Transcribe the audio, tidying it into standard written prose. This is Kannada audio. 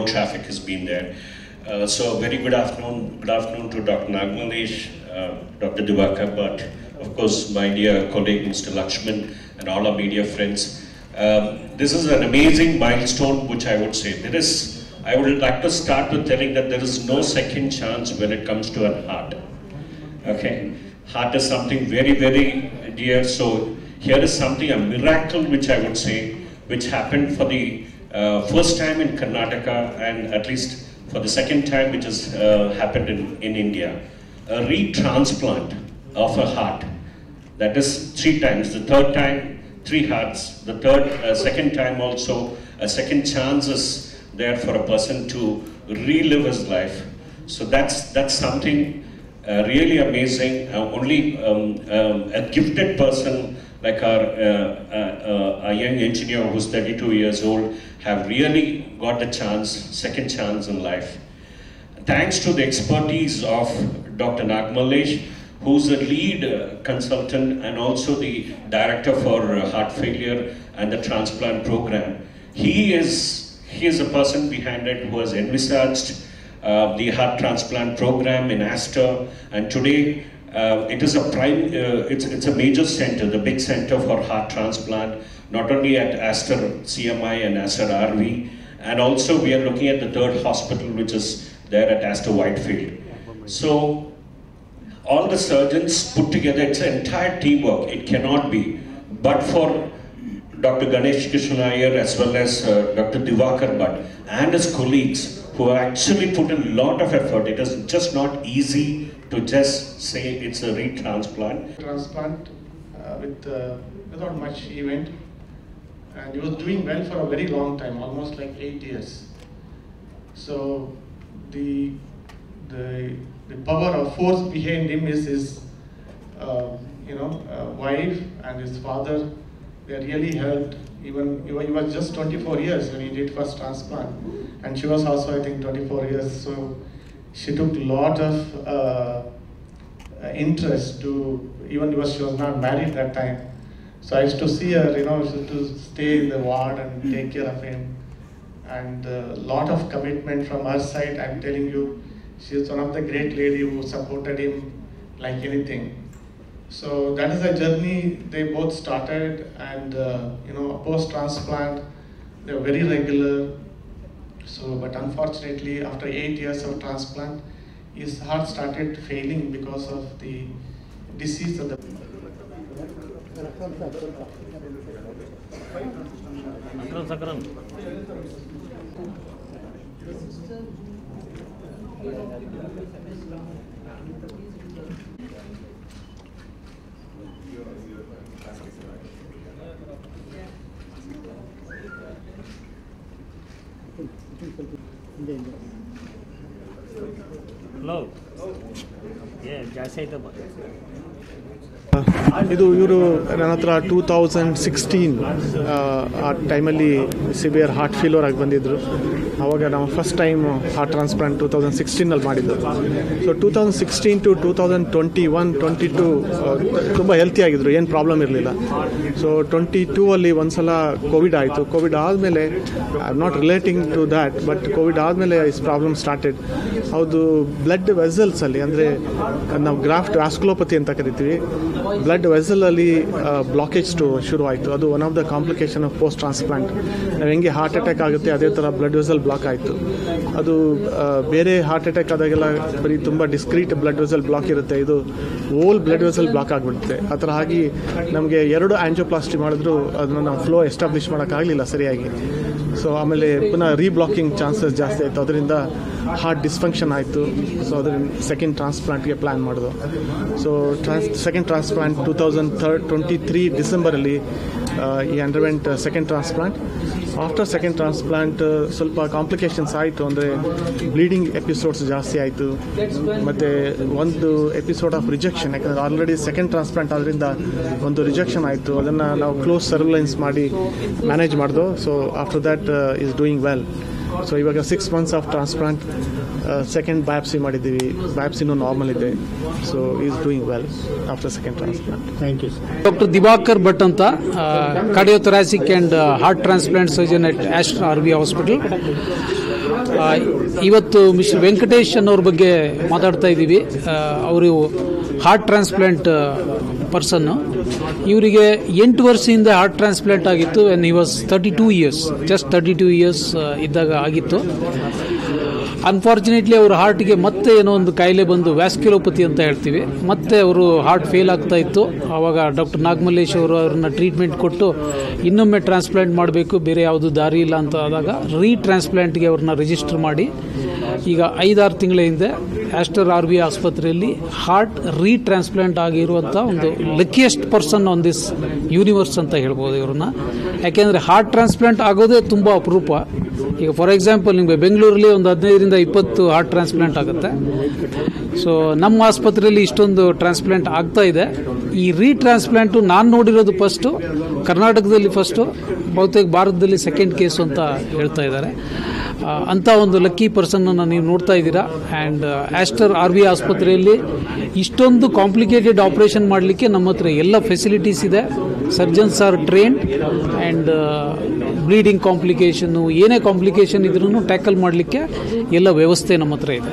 no traffic has been there. So very good afternoon to Dr. Nagmalesh, Dr. Divakar Bhatt, of course my dear colleague Mr. Lakshman and all our media friends. This is an amazing milestone which I would say. I would like to start with telling that there is no second chance when it comes to a heart. Okay, heart is something very, very dear. So here is something, a miracle which I would say, which happened for the first time in Karnataka and at least for the second time which has happened in India. A retransplant of a heart. That is 3 times. The third time, 3 hearts. The second time also, a second chance is there for a person to relive his life. So that's something really amazing. Only a gifted person like our young engineer who's 32 years old have really got the second chance in life. Thanks to the expertise of Dr. Nagmalesh, who's the lead consultant and also the director for heart failure and the transplant program. He is a person behind it who has envisaged the heart transplant program in Aster, and today it is it's a major center, the big center for heart transplant, not only at Aster CMI and Aster RV, and also we are looking at the 3rd hospital which is there at Aster Whitefield. So all the surgeons put together, it's an entire teamwork. It cannot be, but for Dr. Ganesh Krishnan Iyer as well as Dr. Divakar Bhatt and his colleagues who have actually put a lot of effort. It is just not easy to just say it's a retransplant. Transplant without much event, and he was doing well for a very long time, almost like 8 years. So the power of force behind him is his wife and his father. They really helped. Even he was just 24 years when he did first transplant, and she was also I think 24 years. So she took a lot of interest to, even because she was not married that time. So I used to see her, she used to stay in the ward and take care of him, and a lot of commitment from her side. I'm telling you, she is one of the great lady who supported him like anything. So that is a journey they both started, and post-transplant they were very regular. So, but unfortunately, after 8 years of transplant, his heart started failing because of the disease of the. Hello. Yeah, ಜಾಸ್ತಿ ಇದು ಇವರು ನನ್ನ ಹತ್ರ 2016 ಆ ಟೈಮಲ್ಲಿ ಸಿವಿಯರ್ ಹಾರ್ಟ್ ಫೇಲ್ಯೂರ್ ಆಗಿ ಬಂದಿದ್ದರು. ಆವಾಗ ನಾವು ಫಸ್ಟ್ ಟೈಮ್ ಹಾರ್ಟ್ ಟ್ರಾನ್ಸ್ಪ್ಲಾಂಟ್ 2016ನಲ್ಲಿ ಮಾಡಿದ್ದು. ಸೊ 2016 to 2021-22 ತುಂಬ ಹೆಲ್ತಿ ಆಗಿದ್ರು, ಏನು ಪ್ರಾಬ್ಲಮ್ ಇರಲಿಲ್ಲ. ಸೊ 22ಅಲ್ಲಿ ಒಂದ್ಸಲ ಕೋವಿಡ್ ಆಯಿತು. ಕೋವಿಡ್ ಆದಮೇಲೆ I am not relating to that, but Covid ಆದಮೇಲೆ ಇಸ್ ಪ್ರಾಬ್ಲಮ್ ಸ್ಟಾರ್ಟೆಡ್. ಹೌದು, ಬ್ಲಡ್ ವೆಸಲ್ಸಲ್ಲಿ, ಅಂದರೆ ನಾವು ಗ್ರಾಫ್ಟ್ ವ್ಯಾಸ್ಕುಲೋಪತಿ ಅಂತ ಕರಿತೀವಿ, ಬ್ಲಡ್ ವೆಸಲಲ್ಲಿ ಬ್ಲಾಕೇಜ್ ಶುರು ಆಯಿತು. ಅದು one of the complication of post transplant. ನಾವು ಹೆಂಗೆ ಹಾರ್ಟ್ ಅಟ್ಯಾಕ್ ಆಗುತ್ತೆ ಅದೇ ಥರ ಬ್ಲಡ್ ವೆಸಲ್ ಬ್ಲಾಕ್ ಆಯಿತು. ಅದು ಬೇರೆ ಹಾರ್ಟ್ ಅಟ್ಯಾಕ್ ಆದಾಗೆಲ್ಲ ಬರೀ ತುಂಬ ಡಿಸ್ಕ್ರೀಟ್ ಬ್ಲಡ್ ವೆಸಲ್ ಬ್ಲಾಕ್ ಇರುತ್ತೆ, ಇದು ಓಲ್ ಬ್ಲಡ್ ವೆಸಲ್ ಬ್ಲಾಕ್ ಆಗಿಬಿಡುತ್ತೆ. ಆ ಥರ ಆಗಿ ನಮಗೆ 2 ಆಂಜಿಯೋಪ್ಲಾಸ್ಟಿ ಮಾಡಿದ್ರು ಅದನ್ನು ನಾವು ಫ್ಲೋ ಎಸ್ಟಾಬ್ಲಿಷ್ ಮಾಡೋಕ್ಕಾಗಲಿಲ್ಲ ಸರಿಯಾಗಿ. ಸೊ ಆಮೇಲೆ ಪುನಃ ರೀಬ್ಲಾಕಿಂಗ್ ಚಾನ್ಸಸ್ ಜಾಸ್ತಿ ಆಯಿತು, ಅದರಿಂದ ಹಾರ್ಟ್ ಡಿಸ್ಫಂಕ್ಷನ್ ಆಯಿತು. ಸೊ ಅದರಿಂದ ಸೆಕೆಂಡ್ ಟ್ರಾನ್ಸ್ಪ್ಲಾಂಟ್ಗೆ ಪ್ಲ್ಯಾನ್ ಮಾಡಿದ್ರು. ಸೊ ಸೆಕೆಂಡ್ ಟ್ರಾನ್ಸ್ಪ್ಲಾಂಟ್ 2023 ಡಿಸೆಂಬರಲ್ಲಿ ಈ underwent second transplant. After second transplant ಸ್ವಲ್ಪ ಕಾಂಪ್ಲಿಕೇಶನ್ಸ್ ಆಯಿತು, ಅಂದರೆ ಬ್ಲೀಡಿಂಗ್ ಎಪಿಸೋಡ್ಸ್ ಜಾಸ್ತಿ ಆಯಿತು, ಮತ್ತು ಒಂದು ಎಪಿಸೋಡ್ ಆಫ್ ರಿಜೆಕ್ಷನ್, ಯಾಕಂದರೆ ಆಲ್ರೆಡಿ ಸೆಕೆಂಡ್ ಟ್ರಾನ್ಸ್ಪ್ಲಾಂಟ್ ಆದ್ದರಿಂದ ಒಂದು ರಿಜೆಕ್ಷನ್ ಆಯಿತು. ಅದನ್ನು ನಾವು ಕ್ಲೋಸ್ ಸರ್ವಿಲೆನ್ಸ್ ಮಾಡಿ ಮ್ಯಾನೇಜ್ ಮಾಡಿದೋ. So after that is doing well. So ಇವಾಗ 6 months of transplant, second biopsy ಮಾಡಿದ್ದೀವಿ, ಬಯಾಪ್ಸಿನೂ ನಾರ್ಮಲ್ ಇದೆ. So is doing well after second transplant. Thank you. Doctor Diwakar Bhat ಅಂತ, cardiothoracic and heart transplant surgeon at Aster RV hospital. ಇವತ್ತು ಮಿಸ್ಟರ್ ವೆಂಕಟೇಶ್ ಅನ್ನೋರ ಬಗ್ಗೆ ಮಾತಾಡ್ತಾ ಇದ್ದೀವಿ. ಅವರು ಹಾರ್ಟ್ ಟ್ರಾನ್ಸ್ಪ್ಲಾಂಟ್ ಪರ್ಸನ್ನು. ಇವರಿಗೆ 8 ವರ್ಷದಿಂದ ಹಾರ್ಟ್ ಟ್ರಾನ್ಸ್ಪ್ಲಾಂಟ್ ಆಗಿತ್ತು. When he was 32 years, just 32 years ಇದ್ದಾಗ ಆಗಿತ್ತು. ಅನ್ಫಾರ್ಚುನೇಟ್ಲಿ ಅವ್ರ ಹಾರ್ಟ್ಗೆ ಮತ್ತೆ ಏನೋ ಒಂದು ಕಾಯಿಲೆ ಬಂದು ವ್ಯಾಸ್ಕ್ಯುಲೋಪತಿ ಅಂತ ಹೇಳ್ತೀವಿ. ಮತ್ತೆ ಅವರು ಹಾರ್ಟ್ ಫೇಲ್ ಆಗ್ತಾ ಇತ್ತು. ಆವಾಗ ಡಾಕ್ಟರ್ ನಾಗಮಲ್ಲೇಶ್ ಅವರು ಅವ್ರನ್ನ ಟ್ರೀಟ್ಮೆಂಟ್ ಕೊಟ್ಟು ಇನ್ನೊಮ್ಮೆ ಟ್ರಾನ್ಸ್ಪ್ಲಾಂಟ್ ಮಾಡಬೇಕು, ಬೇರೆ ಯಾವುದು ದಾರಿ ಇಲ್ಲ ಅಂತ ಆದಾಗ ಟ್ರಾನ್ಸ್ಪ್ಲಾಂಟ್ಗೆ ಅವ್ರನ್ನ ರಿಜಿಸ್ಟರ್ ಮಾಡಿ ಈಗ 5-6 ತಿಂಗಳ ಹಿಂದೆ ಆಸ್ಟರ್ RV ಆಸ್ಪತ್ರೆಯಲ್ಲಿ ಹಾರ್ಟ್ ಟ್ರಾನ್ಸ್ಪ್ಲಾಂಟ್ ಆಗಿರುವಂಥ ಒಂದು luckiest person on this universe ಅಂತ ಹೇಳ್ಬೋದು ಇವ್ರನ್ನ. ಯಾಕೆಂದರೆ ಹಾರ್ಟ್ ಟ್ರಾನ್ಸ್ಪ್ಲಾಂಟ್ ಆಗೋದೇ ತುಂಬ ಅಪರೂಪ. ಈಗ ಫಾರ್ ಎಕ್ಸಾಂಪಲ್ ನಿಮಗೆ ಬೆಂಗಳೂರಲ್ಲಿ ಒಂದು 15ರಿಂದ 20 ಹಾರ್ಟ್ ಟ್ರಾನ್ಸ್ಪ್ಲಾಂಟ್ ಆಗುತ್ತೆ. ಸೊ ನಮ್ಮ ಆಸ್ಪತ್ರೆಯಲ್ಲಿ ಇಷ್ಟೊಂದು ಟ್ರಾನ್ಸ್ಪ್ಲಾಂಟ್ ಆಗ್ತಾ ಇದೆ. ಈ ಟ್ರಾನ್ಸ್ಪ್ಲಾಂಟು ನಾನು ನೋಡಿರೋದು ಫಸ್ಟು, ಕರ್ನಾಟಕದಲ್ಲಿ ಫಸ್ಟು, ಬಹುತೇಕ ಭಾರತದಲ್ಲಿ ಸೆಕೆಂಡ್ ಕೇಸು ಅಂತ ಹೇಳ್ತಾ ಇದ್ದಾರೆ. ಅಂಥ ಒಂದು ಲಕ್ಕಿ ಪರ್ಸನ್ನನ್ನು ನೀವು ನೋಡ್ತಾ ಇದ್ದೀರಾ. ಆ್ಯಂಡ್ ಆಸ್ಟರ್ RV ಆಸ್ಪತ್ರೆಯಲ್ಲಿ ಇಷ್ಟೊಂದು ಕಾಂಪ್ಲಿಕೇಟೆಡ್ ಆಪರೇಷನ್ ಮಾಡಲಿಕ್ಕೆ ನಮ್ಮ ಹತ್ರ ಎಲ್ಲ ಫೆಸಿಲಿಟೀಸ್ ಇದೆ. Surgeons are trained and bleeding ಕಾಂಪ್ಲಿಕೇಶನ್ನು, ಏನೇ ಕಾಂಪ್ಲಿಕೇಶನ್ ಇದ್ರೂ ಟ್ಯಾಕಲ್ ಮಾಡಲಿಕ್ಕೆ ಎಲ್ಲ ವ್ಯವಸ್ಥೆ ನಮ್ಮ ಹತ್ರ ಇದೆ.